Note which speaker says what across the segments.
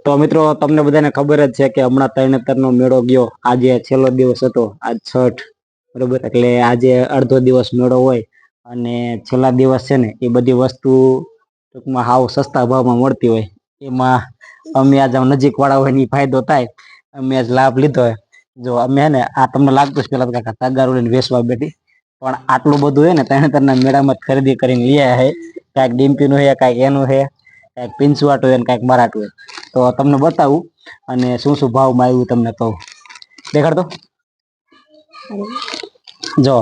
Speaker 1: તો મિત્રો તમને બધાને ખબર જ છે કે હમણાં તરણેતરનો મેળો ગયો, આજે છેલ્લો દિવસ હતો, આજ છઠ, બરોબર. એટલે આજે અડધો દિવસ મેળો હોય અને છેલ્લા દિવસ છે ને એ બધી વસ્તુ ટૂંકમાં હાવ સસ્તા ભાવમાં મળતી હોય. એમાં અમે આજ નજીક વાળા હોય ને ફાયદો થાય, અમે આજ લાભ લીધો હોય. જો અમે હે ને આ તમને લાગતું છે પેલા કાકા તગારું લઈને વેસવા બેઠી, પણ આટલું બધું હે ને તરણેતરના મેળામાં ખરીદી કરીને લઈ આયા હે. કાંઈક ડિમ્પીનું હે, કાંઈક એનું હે, કાંઈક પિંચવાટું હે ને કાંઈક મરાઠું હે. તો તમને બતાવું અને શું શું ભાવમાં આવ્યું તમને કહું. દેખાડતો જો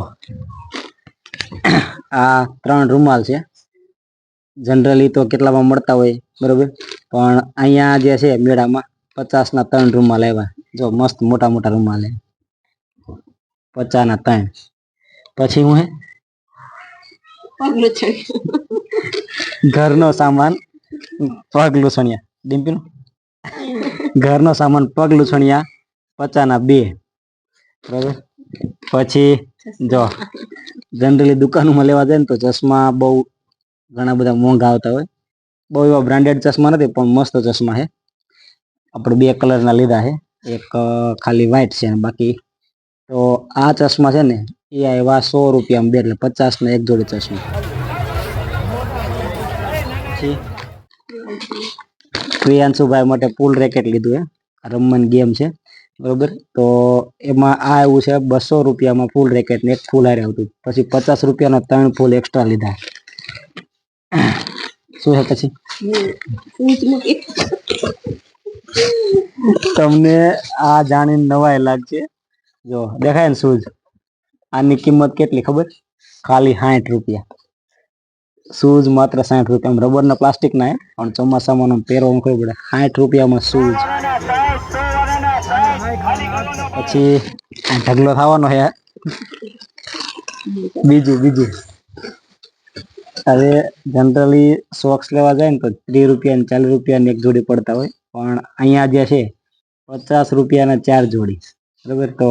Speaker 1: આ 3 રૂમાલ છે. જનરલી તો કેટલામાં મળતા હોય, બરોબર, પણ અહીંયા જે છે મેળામાં 50 ના 3 રૂમાલ આવ્યા. જો મસ્ત મોટા મોટા રૂમાલ હે, 50 ના 3. પછી હું હે ઘરનો સામાન, પગ લૂછણિયા, ડિમ્પીનું ઘરનો સામાન પગ લૂછણિયા 50 ના 2, બરોબર. પછી જો જનરલી દુકાનોમાં લેવા જાય ને તો ચશ્મા બહુ ઘણા બધા મોંઘા આવતા હોય. બહુ એવા બ્રાન્ડેડ ચશ્મા નથી, પણ મસ્ત ચશ્મા છે. આપણે 2 કલરના લીધા છે, એક ખાલી વ્હાઈટ છે અને બાકી તો આ ચશ્મા છે ને એ આવ્યા 100 રૂપિયામાં 2, એટલે 50 ના 1 જોડી ચશ્મા. પ્રિયાંશુભાઈ માટે પુલ રેકેટ લીધું હે, રમવાની ગેમ છે, બરોબર. તો એમાં આ એવું છે 200 રૂપિયામાં ફૂલ રેકેટ ને એક ફૂલ હારે આવતું. પછી 50 રૂપિયાના 3 ફૂલ એક્સ્ટ્રા લીધા. શું છે પછી તમને આ જાણીને નવાઈ લાગશે. જો દેખાય ને શૂઝ, આની કિંમત કેટલી ખબર? ખાલી 60 રૂપિયા. શૂઝ માત્ર 60 રૂપિયા. રબરના પ્લાસ્ટિક ના હે, પણ ચોમાસામાં પહેરવામાં ખબર પડે. 60 રૂપિયામાં શૂઝ. પછી ઢગલો થવાનો હે. બીજું હવે જનરલી સોક્સ લેવા જાય ને તો 30 રૂપિયા ને 40 રૂપિયા એક જોડી પડતા હોય, પણ અહીંયા જે છે 50 રૂપિયાના 4 જોડી, બરોબર. તો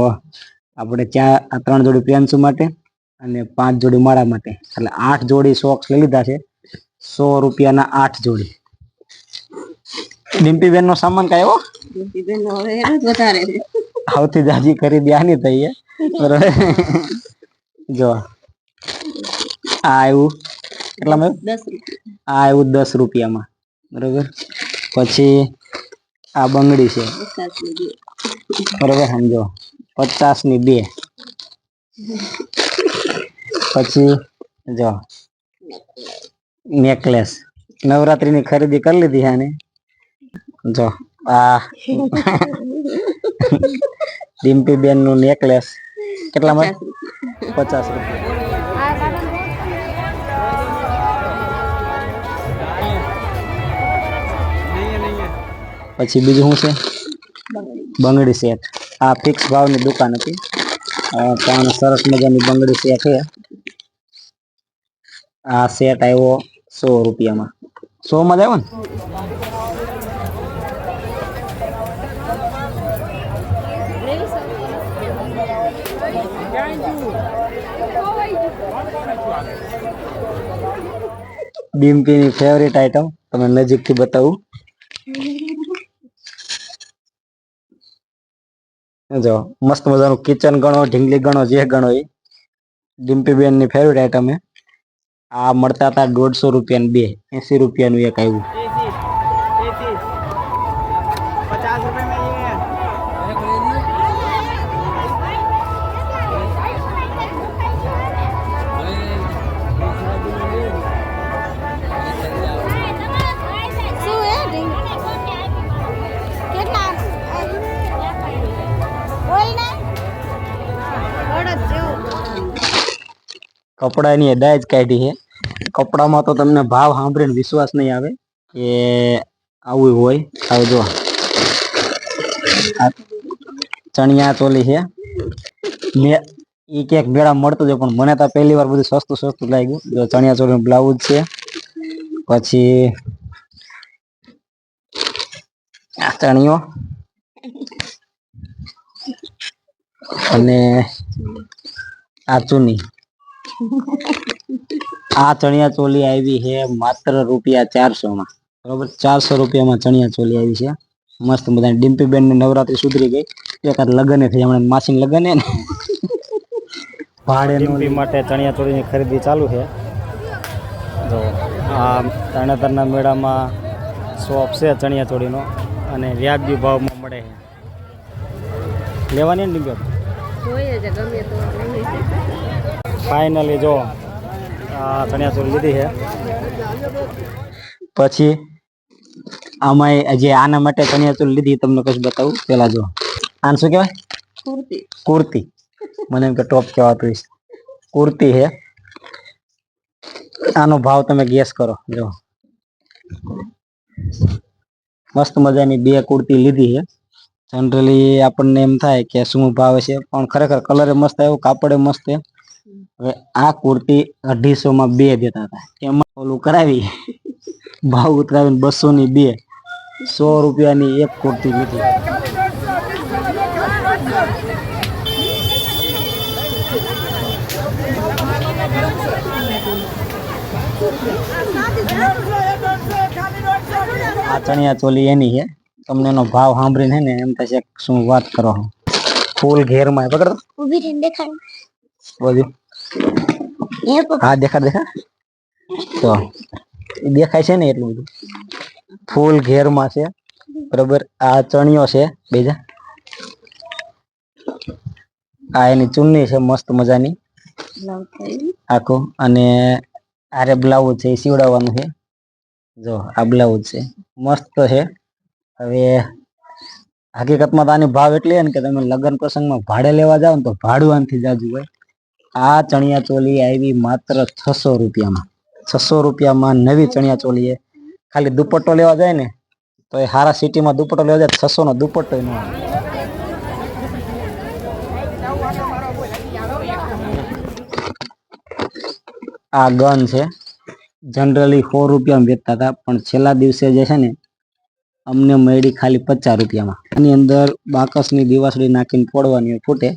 Speaker 1: આપણે 3 જોડી પ્રિયાંશુ માટે અને 5 જોડી મારા માટે, એટલે 8 જોડી સોક્સ લઈ લીધા છે. 100 રૂપિયાના 8 જોડી. ડિમ્પી બેન નો સામાન કઈ આવ્યો? સૌથી જાજી ખરીદી આની થઈ છે, બરોબર. જો આ આવ્યું કેટલામાં? આ આવ્યું 10 રૂપિયામાં, બરોબર. પછી આ બંગડી છે, બરોબર, સમજો 50 ની 2. પછી જો નેકલેસ, નવરાત્રીની ખરીદી કરી લીધી આને. જો આ ડિમ્પી બેન નું નેકલેસ કેટલામાં? 50 રૂપિયા. પછી બીજું શું છે? બંગડી સેટ. આ ફિક્સ ભાવની દુકાન હતી, પણ સરસ મજાની બંગડી સેટ છે. આ સેટ આવ્યો 100 રૂપિયામાં. 100 માં જ આવ્યો ને? ડિમ્પીની ફેવરેટ આઈટમ તમે નજીકથી બતાવું. જો મસ્ત મજાનું કિચન ગણો, ઢીંગલી ગણો, જે ગણો એ ડિમ્પી બેન ની ફેવરેટ આઈટમ હે. આ મળતા હતા 150 રૂપિયા 2, 80 રૂપિયાનું એક આવ્યું. કપડાની અદાય જ કાઢી છે. કપડામાં તો તમને ભાવ સાંભળીને વિશ્વાસ નહીં આવે કે આવું હોય. આવજો ચણિયા ચોલી છે. મેં એ ક્યાંક મેળા મળતું છે, પણ મને તો પહેલી વાર બધું સસ્તું લાગ્યું. જો ચણિયા ચોલી બ્લાઉઝ છે. પછી આ ચણિયો અને આ ચુની. આ ચણિયા ચોલી આવી છે માત્ર રૂપિયા 400 માં, બરોબર. 400 રૂપિયામાં ચણિયા ચોલી આવી છે. મસ્ત મજાની ડિમ્પી બેન ની નવરાત્રી સુધરી ગઈ. એકાદ લગન થઈ હમણાં માસી લગન ને ભાડે ડિમ્પી માટે ચણિયા ચોળીની ખરીદી ચાલુ છે. જો આ તરણેતરના મેળામાં શોપ છે ચણિયા ચોળીનો અને વ્યાજબી ભાવમાં મળે છે. લેવાની ને ફાઇનલી જો આ ચણિયા ચોળી લીધી છે. પછી આમાં જે આના માટે ચણિયા ચોળી લીધી તમને કશું બતાવું. પેલા જો આને શું કહેવાય? કુર્તી. મને એમ કે ટોપ કહેવાતું હશે. કુર્તી છે. આનો ભાવ તમે ગેસ કરો. જો મસ્ત મજાની બે કુર્તી લીધી છે. જનરલી આપણને એમ થાય કે શું ભાવ છે, પણ ખરેખર કલર મસ્ત આવ્યો, કાપડે મસ્ત છે. હવે આ કુર્તી 250 માં 2 દેતા હતા. એમાં ઓલું કરાવી ભાવ ઉતરાવીને 200 ની 2, 100 રૂપિયાની એક કુર્તી લીધી. આ ચણિયા ચોલી એની છે. તમને એનો ભાવ સાંભળીને ને એમ થશે શું વાત કરો. ફૂલ ઘેરમાં પકડો બધું. હા દેખાડ તો દેખાય છે ને એટલું બધું. ફૂલ ઘેરમાં છે બરોબર. આ ચણિયો છે બીજા. આ એની ચુન્ની છે મસ્ત મજાની આખું. અને આરે બ્લાઉઝ છે એ સીવડાવવાનું છે. જો આ બ્લાઉઝ છે મસ્ત છે. હવે હકીકતમાં તો આની ભાવ એટલી ને કે તમે લગ્ન પ્રસંગમાં ભાડે લેવા જાવ ને તો ભાડું આનથી જાજુ હોય. આ ચણિયા ચોલી આવી માત્ર 600 રૂપિયામાં. 600 રૂપિયામાં નવી ચણિયા ચોલી. ખાલી દુપટ્ટો લેવા જાય ને તો એ હારા સિટીમાં દુપટ્ટો લેવા જાય 600 નો દુપટ્ટો ન આવે. આ ગન છે. જનરલી 100 રૂપિયામાં વેચતા હતા, પણ છેલ્લા દિવસે જે છે ને અમને મળી ખાલી 50 રૂપિયામાં. આની અંદર બાકસની દીવાસળી નાખીને ફોડવાની ફૂટે.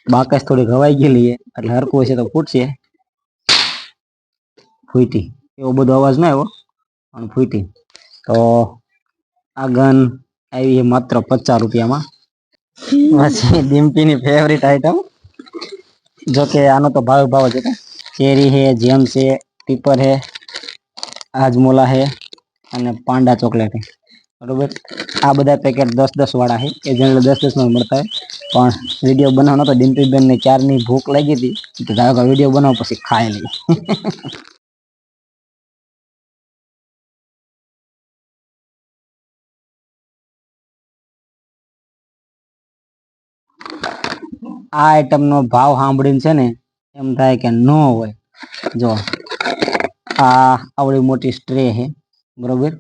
Speaker 1: બાકસ થોડી ઘવાઈ ગયેલી એટલે હરકું હશે તો ફૂટશે. ફૂટી એવો બધો અવાજ ના આવ્યો પણ ફૂટી. તો આ ગન આવી માત્ર 50 રૂપિયામાં. પછી ડિમ્પીની ફેવરિટ આઈટમ. જોકે આનો તો ભાવ જ હતો. ચેરી છે, જેમ છે, ટીપર છે, આજમોલા છે અને પાંડા ચોકલેટ છે બરોબર. આ બધા પેકેટ 10-10 વાળા છે. એ જનરલ 10-10 માં મળતા હોય. પણ વિડીયો બનાવવાનો તો ડિમ્પીબેન ને 4ની ભૂખ લાગી હતી. વિડીયો બનાવો પછી ખાઈ લઈ. આ આઈટમ નો ભાવ સાંભળીને છે ને એમ થાય કે ન હોય. જો આ આવડી મોટી સ્ટ્રે છે બરોબર.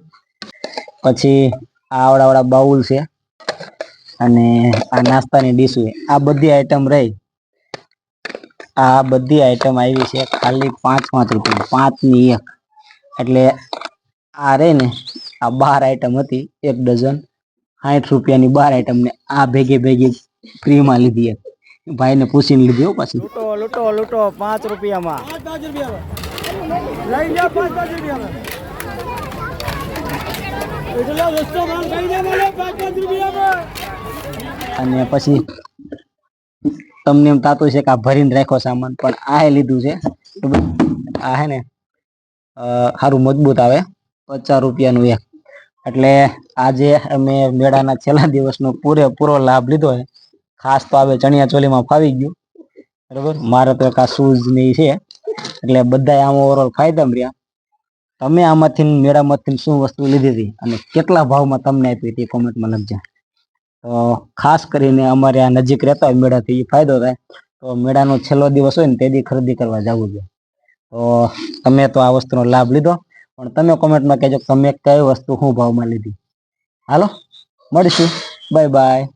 Speaker 1: પછી આવડા બાઉલ છે અને આ નાસ્તાની ડીશ છે. આ બધી આઈટમ રહી. આ બધી આઈટમ આવી છે ખાલી 5-5 રૂપિયા. 5 ની 1. એટલે આ રે ને આ 12 આઈટમ હતી. 1 ડઝન 60 રૂપિયાની 12 આઈટમ ને આ ભેગી ફ્રી માં લીધી. ભાઈ ને પૂછીને લીધી. પાછી લૂટો 5 રૂપિયામાં. અને પછી તમને એમ થતું છે કે આ ભરીને રાખો સામાન, પણ આ લીધું છે. આ હે ને સારું મજબૂત આવે. 50 રૂપિયાનું એક. એટલે આજે અમે મેળાના છેલ્લા દિવસનો પૂરેપૂરો લાભ લીધો છે. ખાસ તો આવે ચણિયા ચોલીમાં ફાવી ગયું બરોબર. મારે તો એક આ શૂઝ ને છે એટલે બધા આમ ઓવરઓલ ફાયદામાં રહ્યા. તમે આમાંથી મેળામાંથી શું વસ્તુ લીધી હતી અને કેટલા ભાવમાં તમને આપી હતી કોમેન્ટમાં લખજો. તો ખાસ કરીને અમારે આ નજીક રહેતા હોય મેળાથી ફાયદો થાય. તો મેળાનો છેલ્લો દિવસ હોય ને તેથી ખરીદી કરવા જવું જોઈએ. તો તમે તો આ વસ્તુનો લાભ લીધો, પણ તમે કોમેન્ટમાં કહેજો તમે કઈ વસ્તુ શું ભાવમાં લીધી. હાલો મળીશું. Bye bye.